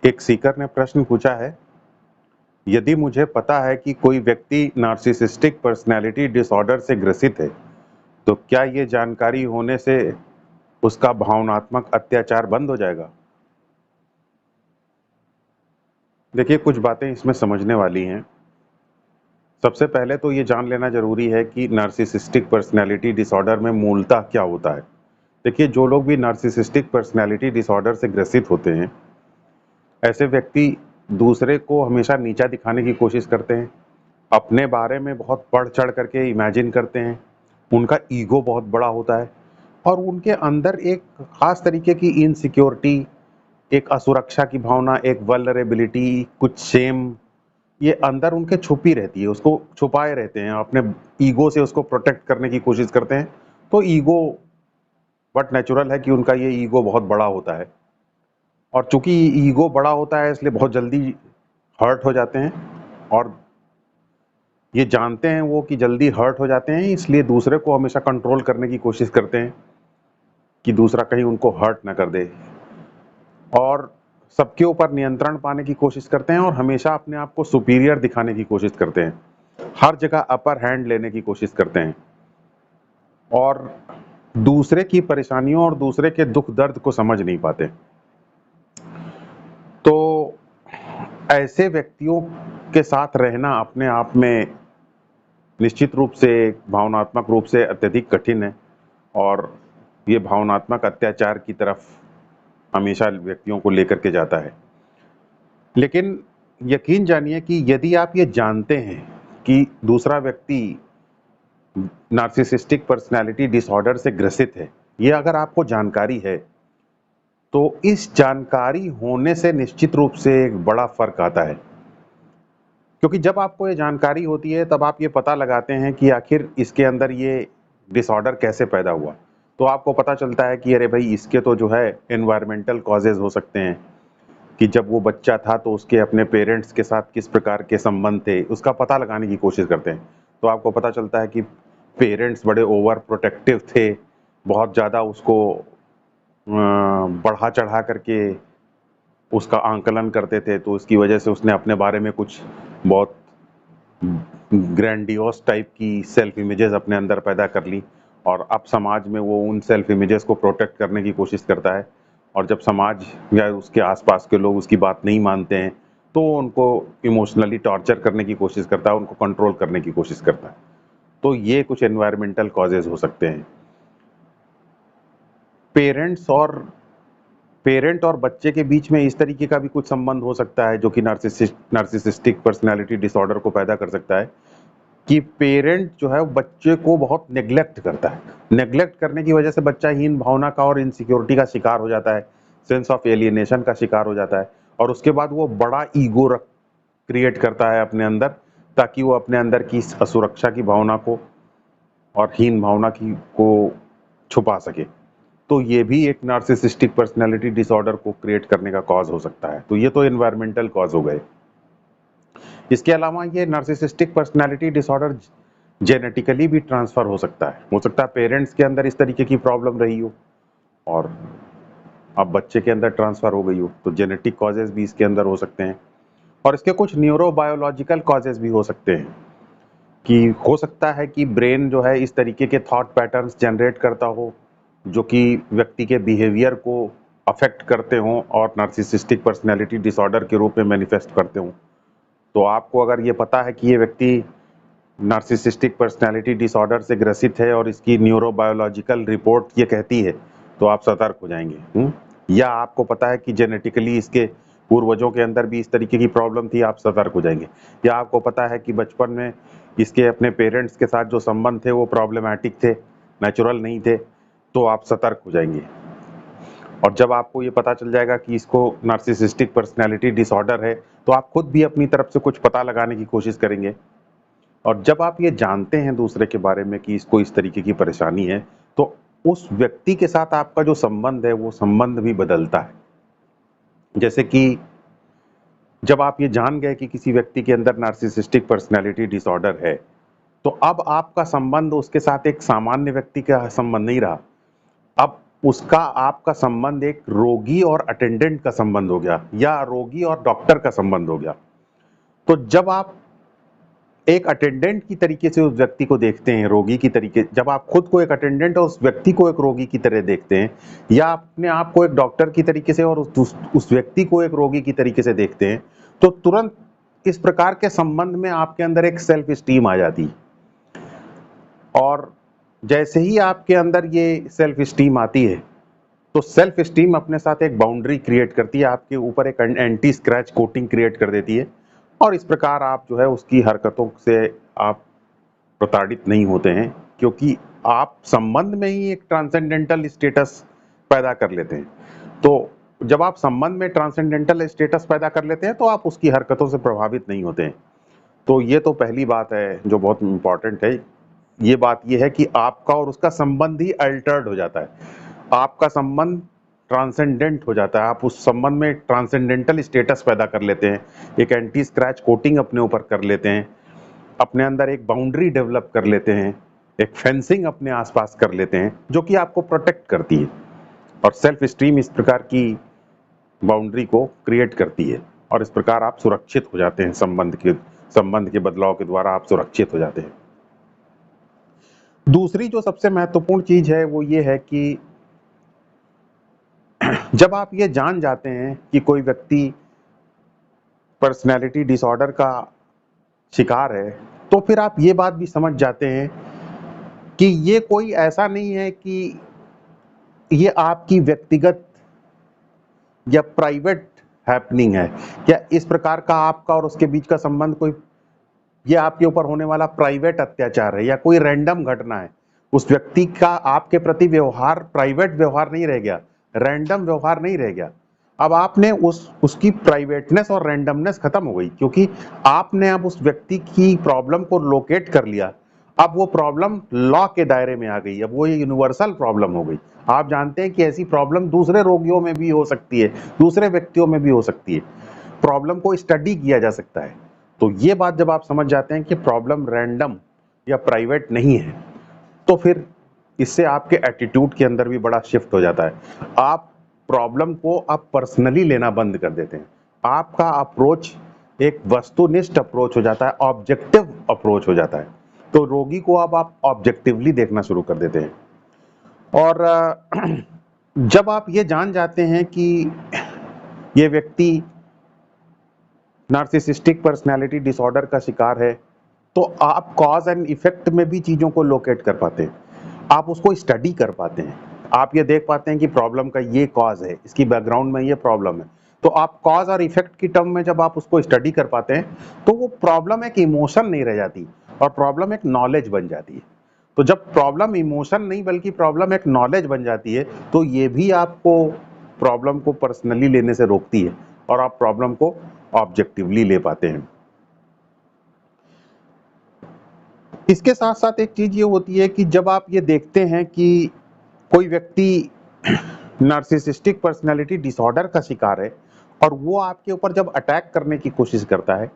एक सीकर ने प्रश्न पूछा है, यदि मुझे पता है कि कोई व्यक्ति नार्सिसिस्टिक पर्सनैलिटी डिसऑर्डर से ग्रसित है, तो क्या ये जानकारी होने से उसका भावनात्मक अत्याचार बंद हो जाएगा? देखिए, कुछ बातें इसमें समझने वाली हैं। सबसे पहले तो ये जान लेना ज़रूरी है कि नार्सिसिस्टिक पर्सनैलिटी डिसऑर्डर में मूलतः क्या होता है। देखिए, जो लोग भी नार्सिसिस्टिक पर्सनैलिटी डिसऑर्डर से ग्रसित होते हैं, ऐसे व्यक्ति दूसरे को हमेशा नीचा दिखाने की कोशिश करते हैं, अपने बारे में बहुत बढ़-चढ़ करके इमेजिन करते हैं, उनका ईगो बहुत बड़ा होता है और उनके अंदर एक ख़ास तरीके की इनसिक्योरिटी, एक असुरक्षा की भावना, एक वल्नरेबिलिटी, कुछ शेम, ये अंदर उनके छुपी रहती है, उसको छुपाए रहते हैं, अपने ईगो से उसको प्रोटेक्ट करने की कोशिश करते हैं। तो ईगो बट नेचुरल है कि उनका ये ईगो बहुत बड़ा होता है और चूँकि ईगो बड़ा होता है इसलिए बहुत जल्दी हर्ट हो जाते हैं और ये जानते हैं वो कि जल्दी हर्ट हो जाते हैं, इसलिए दूसरे को हमेशा कंट्रोल करने की कोशिश करते हैं कि दूसरा कहीं उनको हर्ट ना कर दे और सबके ऊपर नियंत्रण पाने की कोशिश करते हैं और हमेशा अपने आप को सुपीरियर दिखाने की कोशिश करते हैं। हर जगह अपर हैंड लेने की कोशिश करते हैं और दूसरे की परेशानियों और दूसरे के दुख दर्द को समझ नहीं पाते। तो ऐसे व्यक्तियों के साथ रहना अपने आप में निश्चित रूप से भावनात्मक रूप से अत्यधिक कठिन है और ये भावनात्मक अत्याचार की तरफ हमेशा व्यक्तियों को लेकर के जाता है। लेकिन यकीन जानिए कि यदि आप ये जानते हैं कि दूसरा व्यक्ति नार्सिसिस्टिक पर्सनैलिटी डिसऑर्डर से ग्रसित है, ये अगर आपको जानकारी है, तो इस जानकारी होने से निश्चित रूप से एक बड़ा फ़र्क आता है। क्योंकि जब आपको ये जानकारी होती है, तब आप ये पता लगाते हैं कि आखिर इसके अंदर ये डिसऑर्डर कैसे पैदा हुआ। तो आपको पता चलता है कि अरे भई, इसके तो जो है एनवायरमेंटल कॉजेज़ हो सकते हैं, कि जब वो बच्चा था तो उसके अपने पेरेंट्स के साथ किस प्रकार के संबंध थे, उसका पता लगाने की कोशिश करते हैं। तो आपको पता चलता है कि पेरेंट्स बड़े ओवर प्रोटेक्टिव थे, बहुत ज़्यादा उसको बढ़ा-चढ़ा करके उसका आंकलन करते थे, तो उसकी वजह से उसने अपने बारे में कुछ बहुत ग्रैंडियोस टाइप की सेल्फ इमेजेस अपने अंदर पैदा कर ली और अब समाज में वो उन सेल्फ इमेजेस को प्रोटेक्ट करने की कोशिश करता है और जब समाज या उसके आसपास के लोग उसकी बात नहीं मानते हैं, तो उनको इमोशनली टॉर्चर करने की कोशिश करता है, उनको कंट्रोल करने की कोशिश करता है। तो ये कुछ एनवायरमेंटल कॉजेज़ हो सकते हैं। पेरेंट्स और पेरेंट और बच्चे के बीच में इस तरीके का भी कुछ संबंध हो सकता है जो कि नार्सिसिस्टिक पर्सनैलिटी डिसऑर्डर को पैदा कर सकता है कि पेरेंट जो है वो बच्चे को बहुत नेग्लेक्ट करता है। नेग्लेक्ट करने की वजह से बच्चा हीन भावना का और इनसिक्योरिटी का शिकार हो जाता है, सेंस ऑफ एलियनेशन का शिकार हो जाता है और उसके बाद वो बड़ा ईगो क्रिएट करता है अपने अंदर, ताकि वो अपने अंदर की इस असुरक्षा की भावना को और हीन भावना की को छुपा सके। तो ये भी एक नार्सिसिस्टिक पर्सनैलिटी डिसऑर्डर को क्रिएट करने का कॉज हो सकता है। तो ये तो एनवायरमेंटल कॉज हो गए। इसके अलावा ये नार्सिसिस्टिक पर्सनैलिटी डिसऑर्डर जेनेटिकली भी ट्रांसफर हो सकता है। हो सकता है पेरेंट्स के अंदर इस तरीके की प्रॉब्लम रही हो और अब बच्चे के अंदर ट्रांसफर हो गई हो, तो जेनेटिक कॉजेज भी इसके अंदर हो सकते हैं और इसके कुछ न्यूरोबायोलॉजिकल कॉजेज भी हो सकते हैं कि हो सकता है कि ब्रेन जो है इस तरीके के थॉट पैटर्न्स जनरेट करता हो जो कि व्यक्ति के बिहेवियर को अफेक्ट करते हों और नार्सिसिस्टिक पर्सनैलिटी डिसऑर्डर के रूप में मैनिफेस्ट करते हों। तो आपको अगर ये पता है कि ये व्यक्ति नार्सिसिस्टिक पर्सनैलिटी डिसऑर्डर से ग्रसित है और इसकी न्यूरोबायोलॉजिकल रिपोर्ट ये कहती है, तो आप सतर्क हो जाएंगे। या आपको पता है कि जेनेटिकली इसके पूर्वजों के अंदर भी इस तरीके की प्रॉब्लम थी, आप सतर्क हो जाएंगे। या आपको पता है कि बचपन में इसके अपने पेरेंट्स के साथ जो संबंध थे वो प्रॉब्लमैटिक थे, नेचुरल नहीं थे, तो आप सतर्क हो जाएंगे। और जब आपको ये पता चल जाएगा कि इसको नार्सिसिस्टिक पर्सनैलिटी डिसऑर्डर है, तो आप खुद भी अपनी तरफ से कुछ पता लगाने की कोशिश करेंगे और जब आप ये जानते हैं दूसरे के बारे में कि इसको इस तरीके की परेशानी है, तो उस व्यक्ति के साथ आपका जो संबंध है, वो संबंध भी बदलता है। जैसे कि जब आप ये जान गए कि किसी व्यक्ति के अंदर नार्सिसिस्टिक पर्सनैलिटी डिसऑर्डर है, तो अब आपका संबंध उसके साथ एक सामान्य व्यक्ति का संबंध नहीं रहा। अब उसका आपका संबंध एक रोगी और अटेंडेंट का संबंध हो गया या रोगी और डॉक्टर का संबंध हो गया। तो जब आप एक अटेंडेंट की तरीके से उस व्यक्ति को देखते हैं, रोगी की तरीके, जब आप खुद को एक अटेंडेंट और उस व्यक्ति को एक रोगी की तरह देखते हैं, या अपने आप को एक डॉक्टर की तरीके से और उस व्यक्ति को एक रोगी की तरीके से देखते हैं, तो तुरंत इस प्रकार के संबंध में आपके अंदर एक सेल्फ स्टीम आ जाती है। और जैसे ही आपके अंदर ये सेल्फ स्टीम आती है, तो सेल्फ स्टीम अपने साथ एक बाउंड्री क्रिएट करती है, आपके ऊपर एक एंटी स्क्रैच कोटिंग क्रिएट कर देती है, और इस प्रकार आप जो है उसकी हरकतों से आप प्रताड़ित नहीं होते हैं, क्योंकि आप संबंध में ही एक ट्रांसेंडेंटल स्टेटस पैदा कर लेते हैं। तो जब आप संबंध में ट्रांसेंडेंटल स्टेटस पैदा कर लेते हैं तो आप उसकी हरकतों से प्रभावित नहीं होते हैं। तो ये तो पहली बात है जो बहुत इंपॉर्टेंट है। ये बात ये है कि आपका और उसका संबंध ही अल्टर्ड हो जाता है, आपका संबंध ट्रांसेंडेंट हो जाता है, आप उस संबंध में ट्रांसेंडेंटल स्टेटस पैदा कर लेते हैं, एक एंटी स्क्रैच कोटिंग अपने ऊपर कर लेते हैं, अपने अंदर एक बाउंड्री डेवलप कर लेते हैं, एक फेंसिंग अपने आसपास कर लेते हैं जो कि आपको प्रोटेक्ट करती है। और सेल्फ स्टीम इस प्रकार की बाउंड्री को क्रिएट करती है, और इस प्रकार आप सुरक्षित हो जाते हैं, संबंध के बदलाव के द्वारा आप सुरक्षित हो जाते हैं। दूसरी जो सबसे महत्वपूर्ण चीज है वो ये है कि जब आप ये जान जाते हैं कि कोई व्यक्ति पर्सनैलिटी डिसऑर्डर का शिकार है, तो फिर आप ये बात भी समझ जाते हैं कि ये कोई ऐसा नहीं है कि ये आपकी व्यक्तिगत या प्राइवेट हैपनिंग है, या इस प्रकार का आपका और उसके बीच का संबंध कोई ये आपके ऊपर होने वाला प्राइवेट अत्याचार है या कोई रैंडम घटना है। उस व्यक्ति का आपके प्रति व्यवहार प्राइवेट व्यवहार नहीं रह गया, रैंडम व्यवहार नहीं रह गया। अब आपने उसकी प्राइवेटनेस और रैंडमनेस खत्म हो गई, क्योंकि आपने अब उस व्यक्ति की प्रॉब्लम को लोकेट कर लिया। अब वो प्रॉब्लम लॉ के दायरे में आ गई, अब वो यूनिवर्सल प्रॉब्लम हो गई। आप जानते हैं कि ऐसी प्रॉब्लम दूसरे रोगियों में भी हो सकती है, दूसरे व्यक्तियों में भी हो सकती है, प्रॉब्लम को स्टडी किया जा सकता है। तो ये बात जब आप समझ जाते हैं कि प्रॉब्लम रैंडम या प्राइवेट नहीं है, तो फिर इससे आपके एटीट्यूड के अंदर भी बड़ा शिफ्ट हो जाता है। आप प्रॉब्लम को आप पर्सनली लेना बंद कर देते हैं, आपका अप्रोच एक वस्तुनिष्ठ अप्रोच हो जाता है, ऑब्जेक्टिव अप्रोच हो जाता है। तो रोगी को अब आप ऑब्जेक्टिवली देखना शुरू कर देते हैं। और जब आप ये जान जाते हैं कि ये व्यक्ति नार्सिसिस्टिक पर्सनैलिटी डिसऑर्डर का शिकार है, तो आप कॉज एंड इफेक्ट में भी चीज़ों को लोकेट कर पाते हैं, आप उसको स्टडी कर पाते हैं, आप ये देख पाते हैं कि प्रॉब्लम का ये कॉज है, इसकी बैकग्राउंड में ये प्रॉब्लम है। तो आप कॉज और इफेक्ट की टर्म में जब आप उसको स्टडी कर पाते हैं, तो वो प्रॉब्लम एक इमोशन नहीं रह जाती और प्रॉब्लम एक नॉलेज बन जाती है। तो जब प्रॉब्लम इमोशन नहीं बल्कि प्रॉब्लम एक नॉलेज बन जाती है, तो ये भी आपको प्रॉब्लम को पर्सनली लेने से रोकती है और आप प्रॉब्लम को ऑब्जेक्टिवली ले पाते हैं। इसके साथ साथ एक चीज ये होती है कि जब आप ये देखते हैं कि कोई व्यक्ति नार्सिसिस्टिक पर्सनैलिटी डिसऑर्डर का शिकार है और वो आपके ऊपर जब अटैक करने की कोशिश करता है,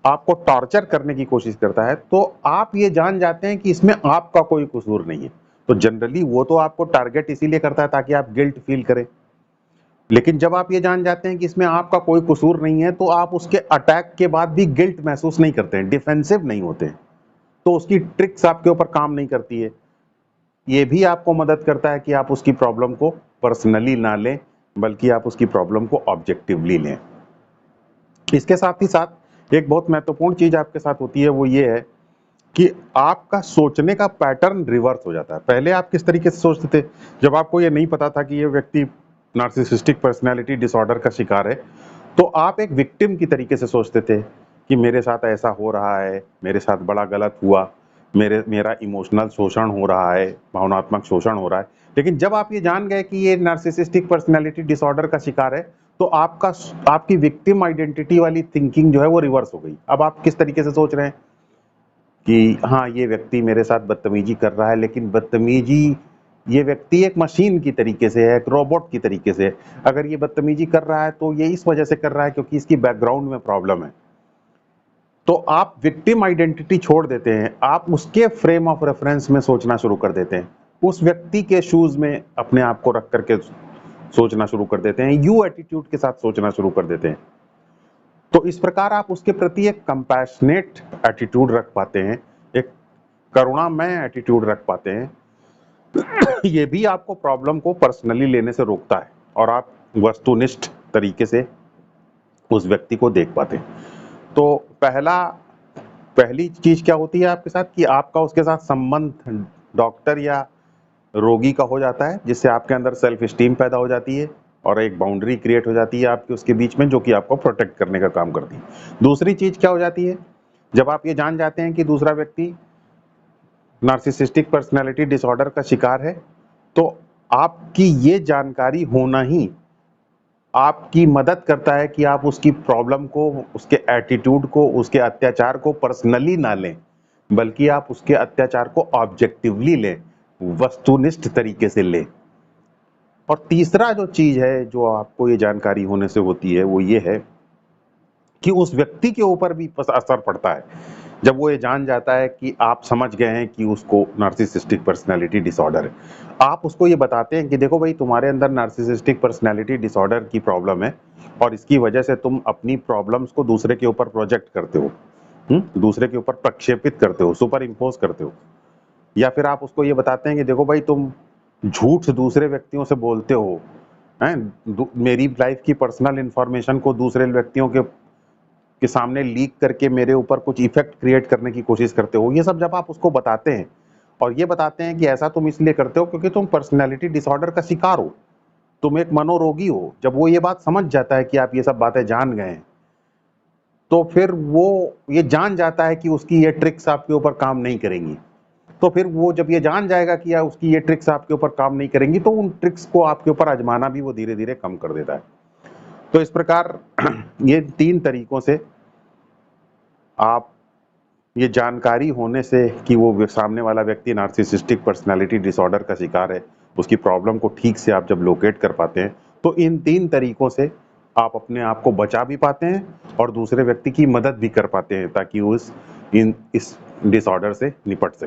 आपको टॉर्चर करने की कोशिश करता है, तो आप ये जान जाते हैं कि इसमें आपका कोई कसूर नहीं है। तो जनरली वो तो आपको टारगेट इसीलिए करता है ताकि आप गिल्ट फील करें, लेकिन जब आप ये जान जाते हैं कि इसमें आपका कोई कसूर नहीं है, तो आप उसके अटैक के बाद भी गिल्ट महसूस नहीं करते हैं, डिफेंसिव नहीं होते हैं, तो उसकी ट्रिक्स आपके ऊपर काम नहीं करती है। ये भी आपको मदद करता है कि आप उसकी प्रॉब्लम को पर्सनली ना लें, बल्कि आप उसकी प्रॉब्लम को ऑब्जेक्टिवली लें। इसके साथ ही साथ एक बहुत महत्वपूर्ण चीज आपके साथ होती है, वो ये है कि आपका सोचने का पैटर्न रिवर्स हो जाता है। पहले आप किस तरीके से सोचते थे, जब आपको ये नहीं पता था कि ये व्यक्ति नार्सिसिस्टिक पर्सनैलिटी डिसऑर्डर का शिकार है, तो आप एक विक्टिम की तरीके से सोचते थे कि मेरे साथ ऐसा हो रहा है, मेरे साथ बड़ा गलत हुआ, मेरा इमोशनल शोषण हो रहा है, भावनात्मक शोषण हो रहा है। लेकिन जब आप ये जान गए कि ये नार्सिसिस्टिक पर्सनैलिटी डिसऑर्डर का शिकार है, तो आपकी विक्टिम आइडेंटिटी वाली थिंकिंग जो है वो रिवर्स हो गई। अब आप किस तरीके से सोच रहे हैं कि हाँ, ये व्यक्ति मेरे साथ बदतमीजी कर रहा है, लेकिन बदतमीजी ये व्यक्ति एक मशीन की तरीके से है, एक रोबोट की तरीके से है। अगर ये बदतमीजी कर रहा है तो ये इस वजह से कर रहा है क्योंकि इसकी बैकग्राउंड में प्रॉब्लम है। तो आप विक्टिम आइडेंटिटी छोड़ देते हैं, आप उसके फ्रेम ऑफ रेफरेंस में सोचना शुरू कर देते हैं। उस व्यक्ति के शूज में अपने आप को रख करके सोचना शुरू कर देते हैं, यू एटीट्यूड के साथ सोचना शुरू कर देते हैं। तो इस प्रकार आप उसके प्रति एक कंपैशनेट एटीट्यूड रख पाते हैं, एक करुणामय एटीट्यूड रख पाते हैं। ये भी आपको प्रॉब्लम को पर्सनली लेने से रोकता है और आप वस्तुनिष्ठ तरीके से उस व्यक्ति को देख पाते हैं। तो पहली चीज क्या होती है आपके साथ कि आपका उसके साथ संबंध डॉक्टर या रोगी का हो जाता है, जिससे आपके अंदर सेल्फ स्टीम पैदा हो जाती है और एक बाउंड्री क्रिएट हो जाती है आपके उसके बीच में, जो कि आपको प्रोटेक्ट करने का काम करती है। दूसरी चीज क्या हो जाती है, जब आप ये जान जाते हैं कि दूसरा व्यक्ति नार्सिसिस्टिक पर्सनैलिटी डिसऑर्डर का शिकार है, तो आपकी ये जानकारी होना ही आपकी मदद करता है कि आप उसकी प्रॉब्लम को, उसके एटीट्यूड को, उसके अत्याचार को पर्सनली ना लें, बल्कि आप उसके अत्याचार को ऑब्जेक्टिवली लें, वस्तुनिष्ठ तरीके से लें। और तीसरा जो चीज है जो आपको ये जानकारी होने से होती है, वो ये है कि उस व्यक्ति के ऊपर भी असर पड़ता है। जब वो ये जान जाता है कि आप समझ गए हैं कि उसको नार्सिसिस्टिक पर्सनैलिटी डिसऑर्डर है, आप उसको ये बताते हैं कि देखो भाई, तुम्हारे अंदर नार्सिसिस्टिक पर्सनैलिटी डिसऑर्डर की प्रॉब्लम है और इसकी वजह से तुम अपनी प्रॉब्लम्स को दूसरे के ऊपर प्रोजेक्ट करते हो, दूसरे के ऊपर प्रक्षेपित करते हो, सुपर इम्पोज करते हो। या फिर आप उसको ये बताते हैं कि देखो भाई, तुम झूठ दूसरे व्यक्तियों से बोलते हो, हैं, मेरी लाइफ की पर्सनल इंफॉर्मेशन को दूसरे व्यक्तियों के सामने लीक करके मेरे ऊपर कुछ इफेक्ट क्रिएट करने की कोशिश करते हो। ये सब जब आप उसको बताते हैं और ये बताते हैं कि ऐसा तुम इसलिए करते हो क्योंकि तुम पर्सनैलिटी डिसऑर्डर का शिकार हो, तुम एक मनोरोगी हो, जब वो ये बात समझ जाता है कि आप ये सब बातें जान गए हैं, तो फिर वो ये जान जाता है कि उसकी ये ट्रिक्स आपके ऊपर काम नहीं करेंगी। तो फिर वो जब ये जान जाएगा कि यार उसकी ये ट्रिक्स आपके ऊपर काम नहीं करेंगी, तो उन ट्रिक्स को आपके ऊपर आजमाना भी वो धीरे धीरे कम कर देता है। तो इस प्रकार ये 3 तरीकों से आप ये जानकारी होने से कि वो सामने वाला व्यक्ति नार्सिसिस्टिक पर्सनैलिटी डिसऑर्डर का शिकार है, उसकी प्रॉब्लम को ठीक से आप जब लोकेट कर पाते हैं, तो इन 3 तरीकों से आप अपने आप को बचा भी पाते हैं और दूसरे व्यक्ति की मदद भी कर पाते हैं, ताकि इस डिसऑर्डर से निपट सके।